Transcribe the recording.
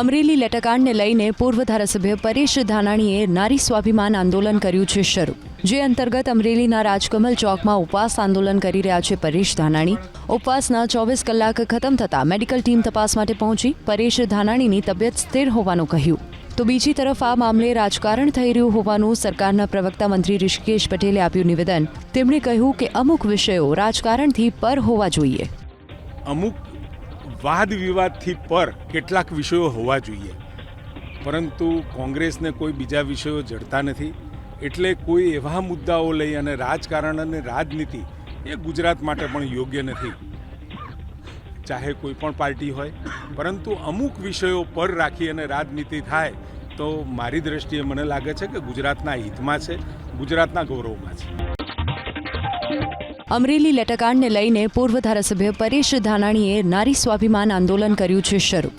અમરેલી લેટરકાંડને લઈને પૂર્વ ધારાસભ્ય પરેશ ધાનાણીએ નારી સ્વાભિમાન આંદોલન કર્યું છે શરૂ, જે અંતર્ગત અમરેલીના રાજકમલ ચોકમાં ઉપવાસ આંદોલન કરી રહ્યા છે પરેશ ધાનાણી. ઉપવાસના 24 કલાક ખતમ થતાં મેડિકલ ટીમ તપાસ માટે પહોંચી. પરેશ ધાનાણીની તબિયત સ્થિર હોવાનું કહ્યું. તો બીજી તરફ આ મામલે રાજકારણ થઈ રહ્યું હોવાનું સરકારના પ્રવક્તા મંત્રી ઋષિકેશ પટેલે આપ્યું નિવેદન. તેમણે કહ્યું કે અમુક વિષયો રાજકારણથી પર હોવા જોઈએ. અમુક વાદ વિવાદથી પર કેટલાક વિષયો હોવા જોઈએ, પરંતુ કોંગ્રેસને કોઈ બીજા વિષયો જડતા નથી. એટલે કોઈ એવા મુદ્દાઓ લઈ અને રાજકારણ અને રાજનીતિ એ ગુજરાત માટે પણ યોગ્ય નથી, ચાહે કોઈ પણ પાર્ટી હોય. પરંતુ અમુક વિષયો પર રાખી અને રાજનીતિ થાય તો મારી દ્રષ્ટિએ મને લાગે છે કે ગુજરાતના હિતમાં છે, ગુજરાતના ગૌરવમાં છે. અમરેલી લેટરકાંડને લઈને પૂર્વ ધારાસભ્ય પરેશ ધાનાણીએ નારી સ્વાભિમાન આંદોલન કર્યું છે શરૂ,